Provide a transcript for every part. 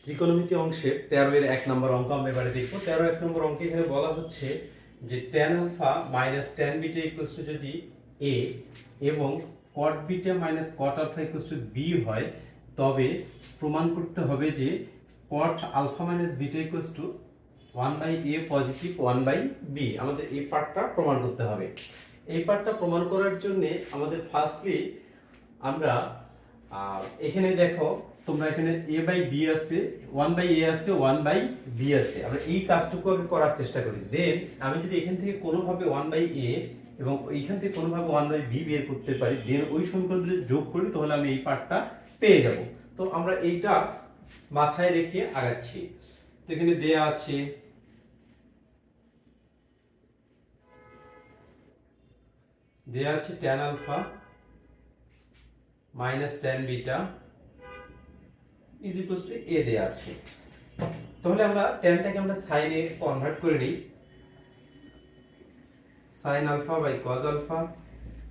ত্রিকোণমিতি অংশের 13 এর 1 নম্বর অঙ্ক আমরা এবারে দেখব। 13 1 নম্বর অঙ্কে এখানে বলা হচ্ছে যে tan alpha minus tan beta equals to যদি a এবং cot beta minus cot alpha equals to b হয়, তবে প্রমাণ করতে হবে যে cot alpha minus beta equals to 1/a positive 1/b। আমাদের এই পার্টটা প্রমাণ করতে হবে। এই পার্টটা প্রমাণ করার জন্য আমাদের ফার্স্টলি আমরা এখানে দেখো তোমরা এখানে a বাই b আছে, 1/a আছে, 1/b আছে। আমরা এই কাজটুকু আগে করার চেষ্টা করি। দেন আমি যদি এখান থেকে কোনোভাবে 1/a এবং এইখান থেকে কোনোভাবে 1/b বের করতে পারি, দেন ওই সমীকরণগুলো যদি যোগ করি তাহলে আমি এই পার্টটা পেয়ে যাব। তো আমরা এইটা মাথায় রেখে আগাচ্ছি। তো এখানে দেয়া আছে tan alpha minus tan beta is equals to a দেয়া আছে। তাহলে আমরা ট্যানটাকে আমরা সাইনে কনভার্ট করে নিই। Sine alpha by cos alpha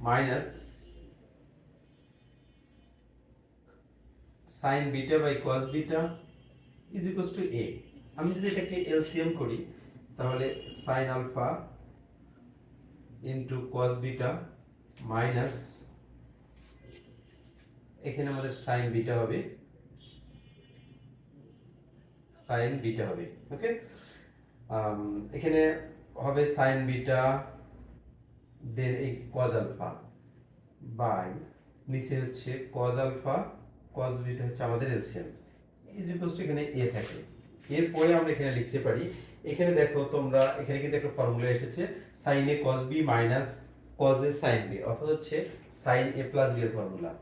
minus sine beta by cos beta is equals to a। আমি যদি এটাকে এলসিএম করি তাহলে sine alpha into cos beta minus এখানে আমাদের সাইন বিটা হবে, সাইন বিটা হবে। ওকে, এখানে হবে সাইন বিটা, দেন এই কজ আলফা বাই নিচে হচ্ছে কজ আলফা, কজ বিটা হচ্ছে আমাদের এলসিএম ইজ ইকুয়ালস টু এখানে a থাকে। এরপরে আমরা এখানে লিখতে পারি, এখানে দেখো তোমরা এখানে কিন্তু একটা ফর্মুলা এসেছে sine a cos b minus cos a sin b, অর্থাৎ হচ্ছে সাইন a প্লাস b এর formula,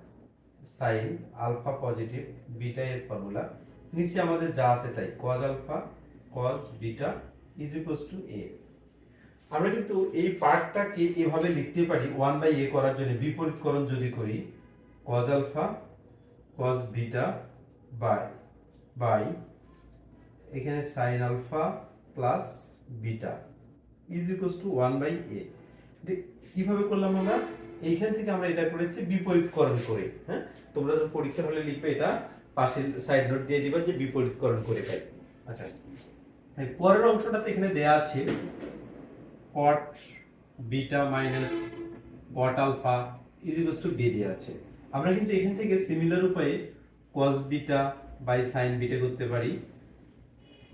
sine alpha positive beta এর ফর্মুলা। নিচে আমাদের যা আছে তাই cos alpha cos beta is equals to a। আমরা কিন্তু এই পার্টটাকে এভাবে লিখতে পারি 1/a করার জন্য বিপরীতকরণ যদি করি cos alpha cos beta by এখানে sin alpha plus beta is equals to 1/a। কিভাবে করলাম আমরা? এইখান থেকে আমরা এটা করেছি বিপরীতকরণ করে। হ্যাঁ, তোমরা যখন পরীক্ষার হলে লিখবে এটা পাশের সাইড নোট দিয়ে দিবা যে বিপরীতকরণ করে পাই। আচ্ছা, পরের অংশটাতে এখানে দেয়া আছে cot beta minus cot alpha is equals to b দেয়া আছে। আমরা কিন্তু এখান থেকে সিমিলার উপায়ে cos beta by sin beta করতে পারি,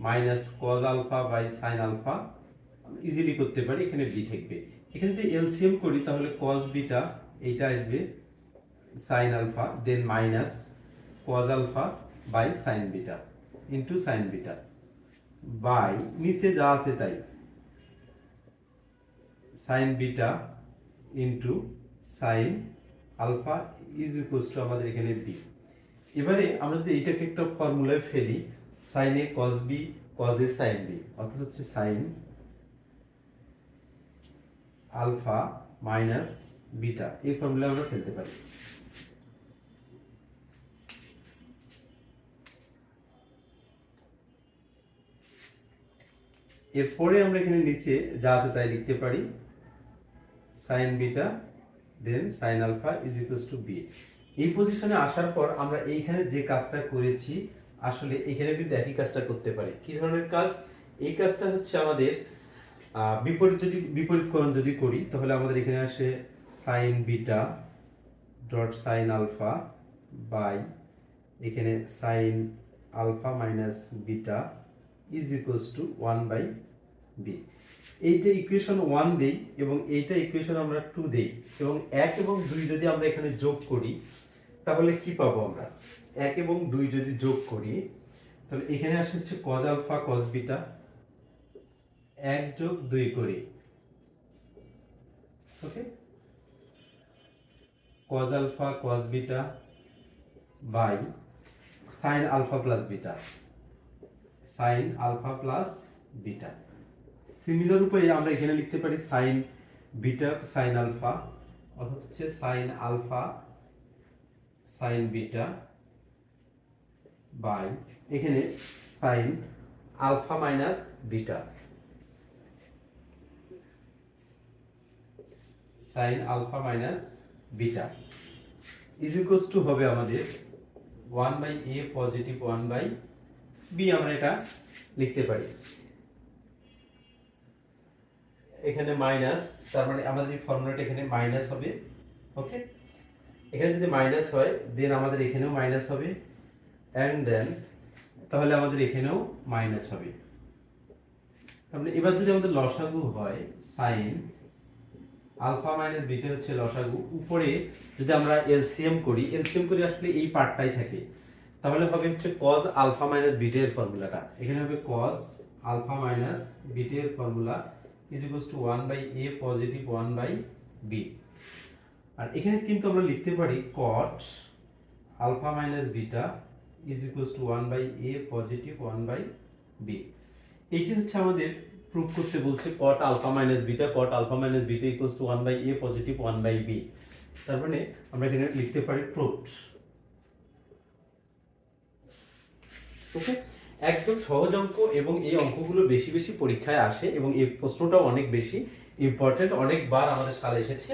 minus cos alpha by sin alpha easily করতে পারি, এখানে b থাকবে। এখানে যদি এলসিএম করি তাহলে cos বিটা এইটা আসবে sin alpha, then minus cos alpha by sin beta into sin beta by নিচে যা আছে তাই sin beta into sin alpha is equals to আমাদের এখানে b। এবারে আমরা যদি এইটাকে একটা ফর্মুলায় ফেলি sin a cos b cos a sin b, অর্থাৎ হচ্ছে sin আলফা মাইনাস বিটা, এই ফর্মুলা আমরা ফেলতে পারি। এরপরে আমরা এখানে নিচে যা আছে তাই লিখতে পারি sin beta then sin alpha is equals to b। এই পজিশনে আসার পর আমরা এইখানে যে কাজটা করেছি আসলে এখানে কিন্তু একই কাজটা করতে পারি। কি ধরনের কাজ? এই কাজটা হচ্ছে আমাদের বিপরীতকরণ যদি করি তাহলে আমাদের এখানে আসে sin beta dot sin alpha by এখানে sin alpha minus beta is equals to 1/b। এইটা ইকুয়েশন 1 দেই এবং এইটা ইকুয়েশন আমরা 2 দেই এবং 1 এবং 2 যদি আমরা এখানে যোগ করি তাহলে কি পাবো? আমরা 1 এবং 2 যদি যোগ করি তাহলে এখানে আসে হচ্ছে cos আলফা cos বিটা, 1 যোগ 2 করি, okay, cos alpha cos beta by sin alpha plus beta, sin alpha plus beta. Similar উপায়ে আমরা এখানে লিখতে পারি sin বিটা sin আলফা, অর্থাৎ হচ্ছে sin alpha sin beta by এখানে sin alpha minus beta, sin alpha minus beta is equals to হবে আমাদের 1/a পজিটিভ 1/b বি আমরা এটা লিখতে পারি। এখানে মাইনাস, তার মানে আমাদের এই ফর্মুলাটা এখানে মাইনাস হবে। ওকে, এখানে যদি মাইনাস হয় দেন আমাদের এখানেও মাইনাস হবে, অ্যান্ড দেন তাহলে আমাদের এখানেও মাইনাস হবে। তাহলে এবার যদি আমাদের লসাগু হয় সাইন আলফা মাইনাস বিটা হচ্ছে লসাগু, উপরে যদি আমরা এলসিএম করি আসলে এই পার্টটাই থাকে, তাহলে হবে হচ্ছে cos আলফা মাইনাস বিটা এর ফর্মুলাটা। এখানে হবে cos আলফা মাইনাস বিটা এর formula is equals to 1/a positive 1/b। আর এখানে কিন্তু আমরা লিখতে পারি cot alpha minus beta is equals to 1/a positive 1/b। এইটা হচ্ছে আমাদের প্রুফ করতে বলছে cot alpha minus beta equals to 1/a positive 1/b। তার মানে আমরা এখানে লিখতে পারি প্রুফড। ওকে, একদম সহজ অঙ্ক, এবং এই অঙ্কগুলো বেশি বেশি পরীক্ষায় আসে, এবং এই প্রশ্নটাও অনেক বেশি ইম্পর্টেন্ট, অনেকবার আমাদের সালে এসেছে।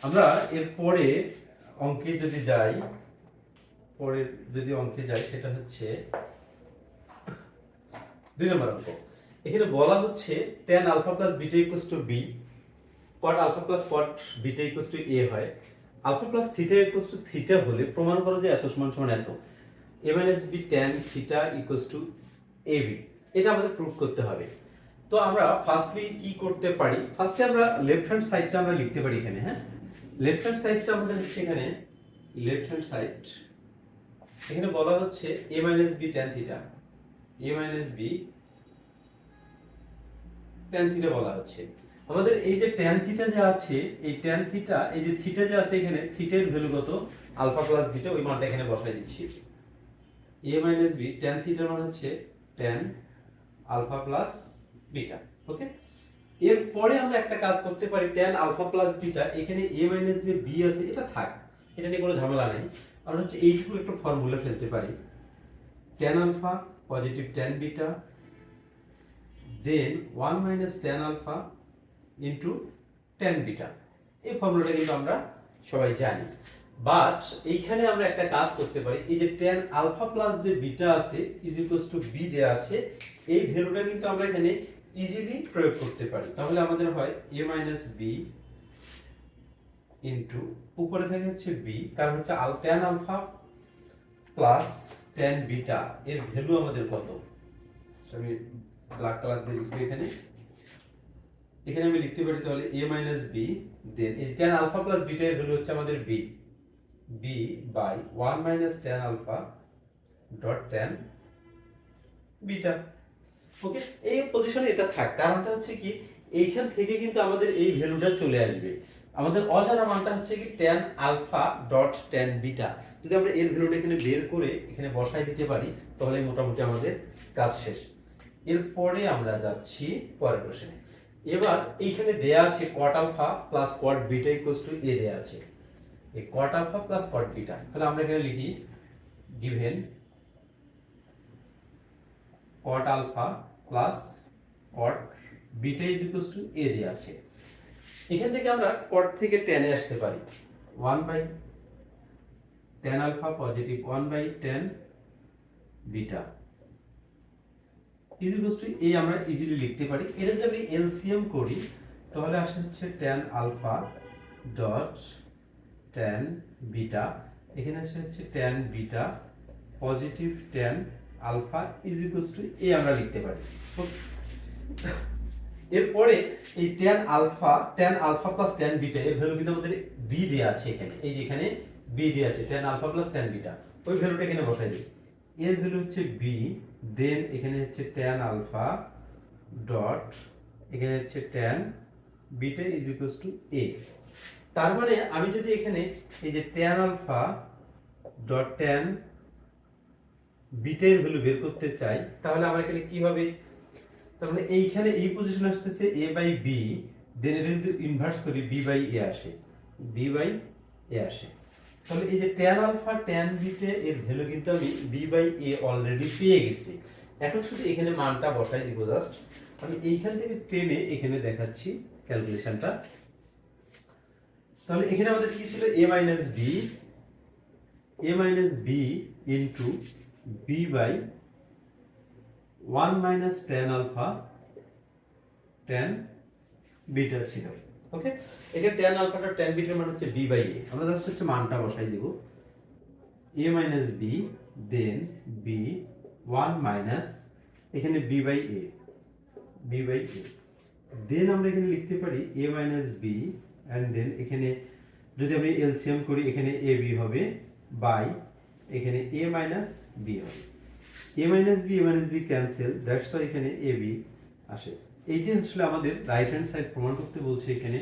আমরা এরপরে অঙ্কে যদি যাই, সেটা হচ্ছে 2 নম্বর অঙ্ক। এখানে বলা হচ্ছে tan alpha plus beta equals to b, cot alpha plus cot beta equals to a হয়। Alpha plus theta equals to theta হলে প্রমাণ করো যে এত সমান সমান এত, a minus b tan theta equals to ab। এটা আমাদের প্রুফ করতে হবে। তো আমরা ফার্স্টলি কি করতে পারি, ফার্স্টে আমরা লেফট হ্যান্ড সাইডটা আমরা লিখতে পারি এখানে। হ্যাঁ, লেফট হ্যান্ড সাইডটা আমাদের হচ্ছে এখানে লেফট হ্যান্ড সাইড, এখানে বলা হচ্ছে a minus b tan theta, a minus b tan theta বলা হচ্ছে। আমাদের এই যে tan থিটা যে আছে, এই tan থিটা, এই যে থিটা যে আছে এখানে, থিটার ভ্যালু কত, আলফা প্লাস বিটা, ওই মানটা এখানে বসাই দিচ্ছি। a মাইনাস b tan থিটার মান হচ্ছে tan আলফা প্লাস বিটা। ওকে, এরপরে আমরা একটা কাজ করতে পারি, tan আলফা প্লাস বিটা, এখানে a মাইনাস যে b আছে এটা থাক, এটা নিয়ে কোনো ঝামেলা নেই। আমরা হচ্ছে এইটুকু একটা ফর্মুলা ফেলতে পারি, tan alpha positive tan beta then 1 minus tan alpha into tan beta. এই ফর্মুলাটা কিন্তু আমরা সবাই জানি, বাট এইখানে আমরা একটা কাজ করতে পারি, এই যে tan আলফা প্লাস যে বিটা আছে ইজ ইকুয়ালস টু b দেয়া আছে, এই ভ্যালুটা কিন্তু আমরা এখানে ইজিলি প্রয়োগ করতে পারি। তাহলে আমাদের হয় a মাইনাস b ইনটু, উপরে থাকে হচ্ছে b, কারণ হচ্ছে tan alpha plus tan beta এর ভ্যালু আমাদের কত, আমি ব্ল্যাক কালার দিয়ে লিখবো এখানে। এখানে আমি লিখতে পারি তাহলে a মাইনাস b দেন এই tan আলফা প্লাস বিটা এর ভ্যালু হচ্ছে আমাদের b by 1 minus tan alpha dot tan beta. Okay, এই পজিশনে এটা থাক, কারণটা হচ্ছে কি এইখান থেকে কিন্তু আমাদের এই ভ্যালুটা চলে আসবে, আমাদের অজানা মানটা হচ্ছে কি tan alpha dot tan beta. যদি আমরা এর ভ্যালুটা এখানে বের করে এখানে বসাই দিতে পারি তাহলে মোটামুটি আমাদের কাজ শেষ। এরপরে আমরা যাচ্ছি পরের প্রশ্নে। এবার এইখানে দেয়া আছে cot alpha plus cot beta equals to a দেয়া আছে, এই cot alpha plus cot beta, তাহলে আমরা এখানে লিখি given cot alpha plus cot beta is equals to a দেয়া আছে। এখান থেকে আমরা cot থেকে tan এ আসতে পারি, 1 by tan alpha positive 1 by tan beta is equals to a আমরা ইজিলি লিখতে পারি। এটা যদি এলসিএম করি তাহলে আসে হচ্ছে tan alpha dot tan beta, এখানে আসে হচ্ছে tan beta positive tan alpha is equals to a আমরা লিখতে পারি। এরপরে এই tan alpha plus tan beta এর ভ্যালু কিন্তু আমাদের b দেয়া আছে এখানে, এই যে এখানে b দেয়া আছে tan alpha plus tan beta, ওই ভ্যালুটা এখানে বসাই দিই। এর ভ্যালু হচ্ছে b দেন এখানে হচ্ছে tan আলফা ডট এখানে হচ্ছে tan beta is equals to a। তার মানে আমি যদি এখানে এই যে tan alpha dot tan beta এর ভ্যালু বের করতে চাই তাহলে আমার এখানে কি হবে, তার মানে এইখানে এই পজিশন আসতেছে a বাই b, দেন এটা যদি ইনভার্স করি b বাই a আসে, b বাই a আসে। তাহলে এই যে tan আলফা tan বিটা এর ভ্যালু কিন্তু আমি b বাই a অলরেডি পেয়ে গেছি। এখন শুধু এখানে মানটা বসাই দিব, জাস্ট আমি এইখান থেকে টেনে এখানে দেখাচ্ছি ক্যালকুলেশনটা। তাহলে এখানে আমাদের কি ছিল, a minus b into b by 1 minus tan alpha tan beta ছিল। ওকে, এখানে tan আলফাটা tan বিটার মান হচ্ছে b বাই a, আমরা জাস্ট হচ্ছে মানটা বসাই দেব, a minus b then b 1 minus এখানে b বাই a, দেন আমরা এখানে লিখতে পারি a minus b and then এখানে যদি আমি এলসিএম করি এখানে ab হবে বাই এখানে a মাইনাস b হবে, a minus b cancel, that's why এখানে ab আসে। এইটা আসলে আমাদের রাইট হ্যান্ড সাইড প্রমাণ করতে বলছে, এখানে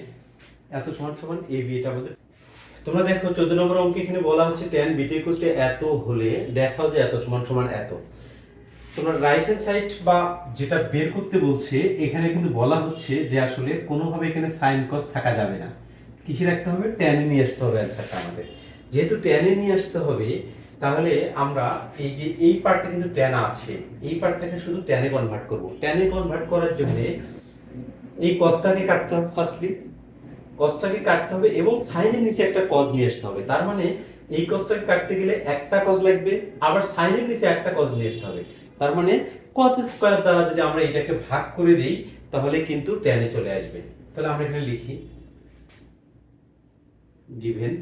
এত সমান সমান ab, এটা আমাদের। তোমরা দেখো 14 নম্বর অঙ্কে এখানে বলা হচ্ছে tan বিটা ইকুয়াল টু এত হলে দেখাও যে এত সমান সমান এত। তোমরা রাইট হ্যান্ড সাইড বা যেটা বের করতে বলছে এখানে কিন্তু বলা হচ্ছে যে আসলে কোনোভাবে এখানে সাইন কস থাকা যাবে না, কিসে রাখতে হবে, tan এ নিয়ে আসতে হবে অ্যান্সারটা আমাদের। যেহেতু tan এ নিয়ে আসতে হবে তাহলে আমরা এই যে এই পার্টটা কিন্তু tan আছে, এই পার্টটাকে শুধু tan এ কনভার্ট করব। tan এ কনভার্ট করার জন্য এই কসটাকে কাটতে হবে, ফার্স্টলি কসটাকে কাটতে হবে এবং সাইনের নিচে একটা কস নিয়ে আসতে হবে। তার মানে এই কসটাকে কাটতে গেলে একটা কস লাগবে, আবার সাইনের নিচে একটা কস নিয়ে আসতে হবে। তার মানে cos স্কয়ার দ্বারা যদি আমরা এটাকে ভাগ করে দেই তাহলে কিন্তু tan এ চলে আসবে। তাহলে আমরা এখানে লিখি given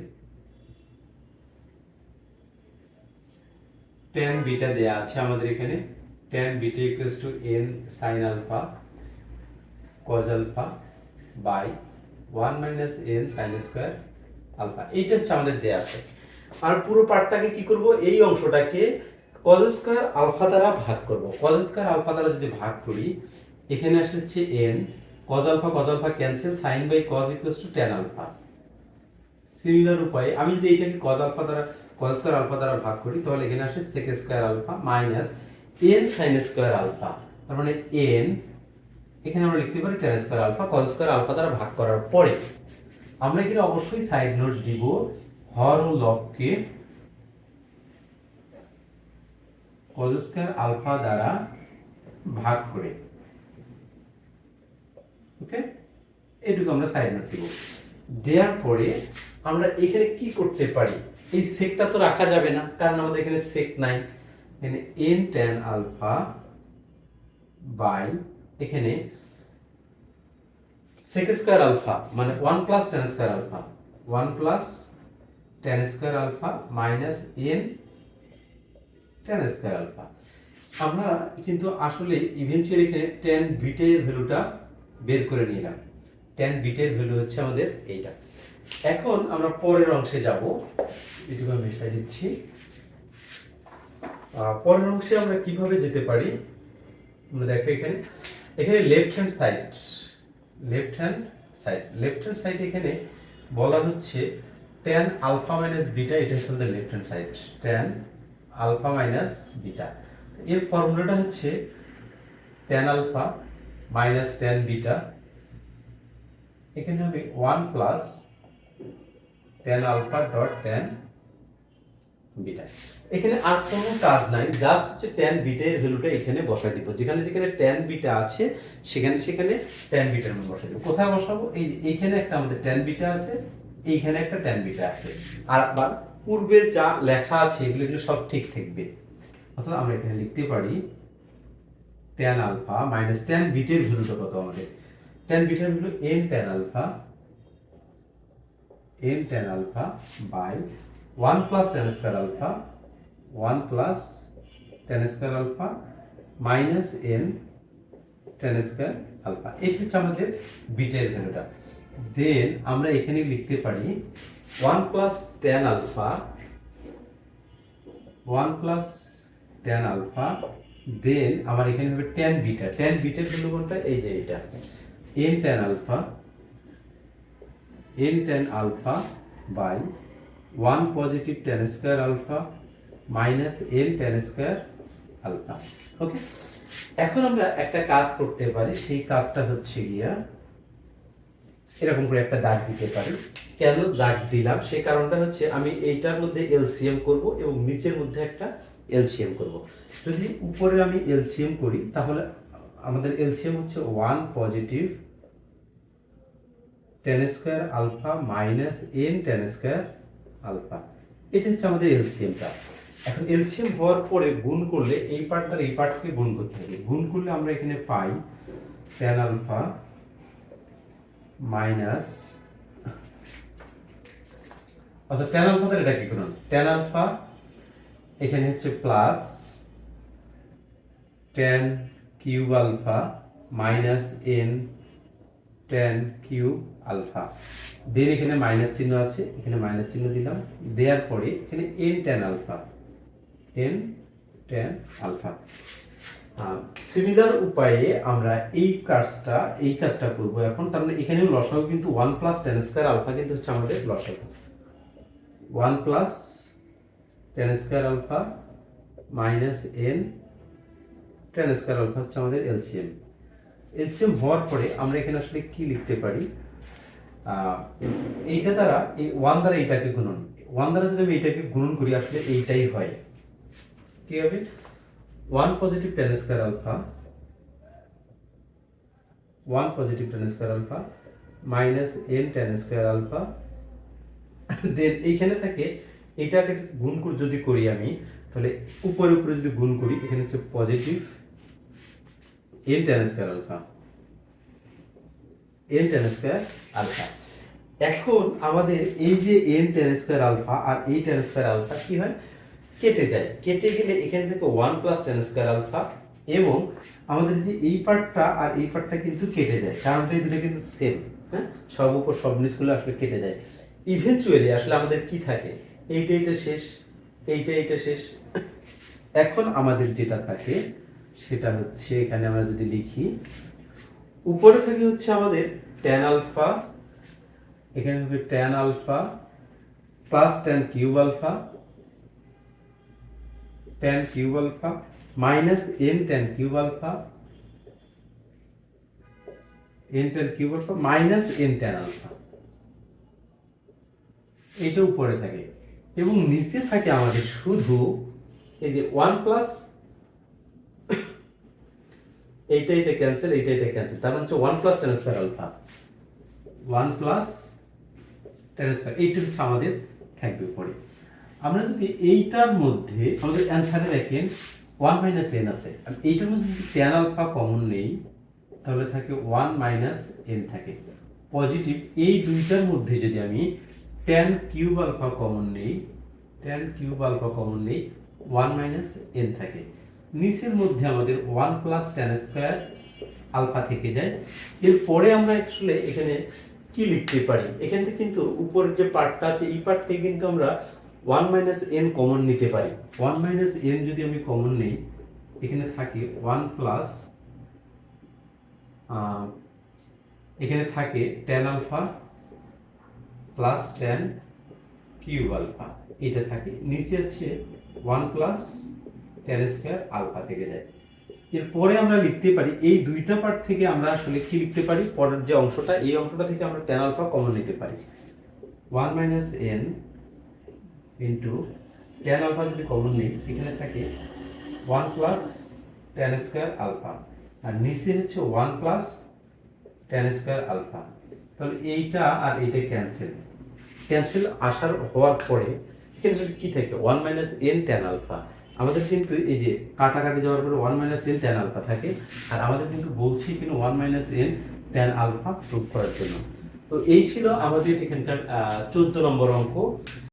tan বিটা দেয়া আছে আমাদের এখানে, tan beta equals to n sin alpha cos alpha by 1 minus n sin square alpha, এইটা হচ্ছে আমাদের দেয়া আছে। আর পুরো পার্টটাকে কি করব, এই অংশটাকে cos স্কয়ার আলফা দ্বারা ভাগ করব। cos স্কয়ার আলফা দ্বারা যদি ভাগ করি এখানে আসে হচ্ছে n cos alpha cancel, sin by cos equals to tan alpha. Similar উপায়ে আমি যদি এটাকে cos স্কয়ার আলফা দ্বারা ভাগ করি তাহলে এখানে আসে sec square alpha minus n sin square alpha, তার মানে n এখানে আমরা লিখতে পারি tan square alpha cos square alpha দ্বারা ভাগ করার পরে আমরা এখানে অবশ্যই সাইড নোট দিব, হর ও লবকে cos স্কয়ার আলফা দ্বারা ভাগ করে। ওকে, এটুকু আমরা সাইড নোট দিব। দেওয়ার পরে আমরা এখানে কি করতে পারি, এই সেকটা তো রাখা যাবে না কারণ আমাদের এখানে সেক নাই, এখানে n tan আলফা বাই এখানে sec স্কয়ার আলফা মানে 1 plus tan square alpha, 1 plus tan square alpha minus n tan square alpha. আমরা কিন্তু আসলে ইভেন্চুয়ালি এখানে tan বিটা এর ভ্যালুটা বের করে নিলাম, tan বিটা এর ভ্যালু হচ্ছে আমাদের এইটা। এখন আমরা পরের অংশে যাব, এটুকু আমি মিশাই দিচ্ছি। পরের অংশে আমরা কিভাবে যেতে পারি, আমরা দেখো এখানে লেফট হ্যান্ড সাইড এখানে বলা হচ্ছে tan আলফা মাইনাস বিটা, এটা হচ্ছে আমাদের left hand side, tan alpha minus beta. এর ফর্মুলাটা হচ্ছে tan alpha minus tan beta, এখানে হবে 1 plus tan alpha dot tan beta. এখানে আর কোনো কাজ নাই, জাস্ট হচ্ছে tan বিটা এর ভ্যালুটা এখানে বসাই দিব, যেখানে যেখানে tan বিটা আছে সেখানে tan বিটার মান বসাই দিব। কোথায় বসাবো, এইখানে একটা আমাদের tan বিটা আছে, এইখানে একটা tan বিটা আছে, আর আবার পূর্বের যা লেখা আছে এগুলো সব ঠিক থাকবে। অর্থাৎ আমরা এখানে লিখতে পারি tan alpha minus tan beta এর ভ্যালুটা কত আমাদের, tan বিটার value n tan alpha by 1 plus tan square alpha, 1 plus tan square alpha minus n tan square alpha, এই হচ্ছে আমাদের বিটা এর ভ্যালুটা। দেন আমরা এখানে লিখতে পারি 1 plus tan alpha, 1 plus tan alpha, then আমার এখানে হবে tan বিটা এর ভ্যালু কোনটা, এই যে এটা n tan alpha by 1 positive tan square alpha minus n tan square alpha. Okay, এখন আমরা একটা কাজ করতে পারি, সেই কাজটা হচ্ছে গিয়া এরকম করে একটা দাগ দিতে পারি। কেন দাগ দিলাম সেই কারণটা হচ্ছে আমি এইটার মধ্যে এলসিএম করব এবং নিচের মধ্যে একটা এলসিএম করব। যদি উপরে আমি এলসিএম করি তাহলে আমাদের এলসিএম হচ্ছে 1 positive tan square alpha minus n tan square alpha. এটা হচ্ছে আমাদের এলসিএমটা। এখন এলসিএম হওয়ার পরে গুণ করলে এই পার্ট দ্বারা এই পার্টকে গুণ করতে হবে। গুণ করলে আমরা এখানে পাই tan আলফা মাইনাস, অর্থাৎ tan আলফা দ্বারা এটা কি করুন, tan আলফা এখানে হচ্ছে plus tan cube alpha minus n tan cube alpha. Then এখানে মাইনাস চিহ্ন আছে, এখানে মাইনাস চিহ্ন দিলাম, দেওয়ার পরে এখানে n tan alpha, n tan alpha. Similar উপায়ে আমরা এই কাজটা করব এখন। তার মানে এখানে লসাগু কিন্তু 1 প্লাস tan স্কয়ার আলফা কিন্তু হচ্ছে আমাদের লসাগু। 1 plus tan square alpha minus n tan square alpha হচ্ছে আমাদের এলসিএম। এলসিএম হওয়ার পরে আমরা এখানে আসলে কি লিখতে পারি, এইটা দ্বারা এই 1 দ্বারা এইটাকে গুণন, 1 দ্বারা যদি আমি এইটাকে গুণন করি আসলে এইটাই হয়। কি হবে, 1 positive tan square alpha, 1 positive tan square alpha minus n tan square alpha. Then এইখানে থাকে এইটাকে গুণ যদি করি আমি, তাহলে উপরে উপরে যদি গুণ করি এখানে হচ্ছে positive n tan square alpha, n tan square alpha. এখন আমাদের এই যে n tan স্কয়ার আলফা আর এই tan স্কয়ার আলফা কি হয়, কেটে যায়। কেটে গেলে এখানে থেকে 1 প্লাস tan স্কয়ার আলফা, এবং আমাদের যে এই পার্টটা আর এই পার্টটা কিন্তু কেটে যায়, কারণ এই দুটো কিন্তু সেম। হ্যাঁ, সব উপর সব নিচগুলো আসলে কেটে যায়। ইভেন্চুয়ালি আসলে আমাদের কি থাকে, এইটা শেষ, এইটা শেষ। এখন আমাদের যেটা থাকে সেটা হচ্ছে, এখানে আমরা যদি লিখি, উপরে থাকে হচ্ছে আমাদের tan আলফা, এখানে হবে tan alpha plus tan cube alpha, tan cube alpha minus n tan cube alpha, n tan cube alpha minus n tan alpha. এটা উপরে থাকে, এবং নিচে থাকে আমাদের শুধু এই যে 1 প্লাস, এইটা ক্যান্সেল, এইটা ক্যান্সেল, তার মানে হচ্ছে 1 plus tan square alpha, 1 plus tan square, এইটা হচ্ছে আমাদের থাকবে উপরে। আমরা যদি এইটার মধ্যে আমাদের অ্যানসারে দেখেন 1 মাইনাস n আছে, আর এইটার মধ্যে যদি tan আলফা কমন নেই তাহলে থাকে 1 মাইনাস n থাকে পজিটিভ। এই দুইটার মধ্যে যদি আমি tan কিউব আলফা কমন নেই, tan কিউব আলফা কমন নেই, 1 মাইনাস n থাকে। নিচের মধ্যে আমাদের 1 প্লাস tan স্কয়ার আলফা থেকে যায়। এরপরে আমরা আসলে এখানে কি লিখতে পারি, এখান থেকে কিন্তু উপরের যে পার্টটা আছে এই পার্ট থেকে কিন্তু আমরা 1 মাইনাস n কমন নিতে পারি। 1 মাইনাস n যদি আমি কমন নেই, এখানে থাকে 1 প্লাস, এখানে থাকে tan alpha plus tan cube alpha, এটা থাকে। নিচে হচ্ছে 1 প্লাস tan স্কয়ার আলফা থেকে যায়। এরপরে আমরা লিখতে পারি এই দুইটা পার্ট থেকে আমরা আসলে কি লিখতে পারি, পরের যে অংশটা, এই অংশটা থেকে আমরা tan আলফা কমন নিতে পারি। 1 minus n into tan alpha যদি কমন নেই, এখানে থাকে 1 প্লাস tan স্কয়ার আলফা, আর নিচে হচ্ছে 1 প্লাস tan স্কয়ার আলফা। তাহলে এইটা আর এইটা ক্যান্সেল আসার হওয়ার পরে এখানে কি থাকে, 1 মাইনাস n tan আলফা। আমাদের কিন্তু এই যে কাটাকাটি যাওয়ার পরে 1 মাইনাস n tan আলফা থাকে, আর আমাদের কিন্তু বলছি কিন্তু 1 minus n tan alpha prove করার জন্য। তো এই ছিল আমাদের এখানকার 14 নম্বর অঙ্ক।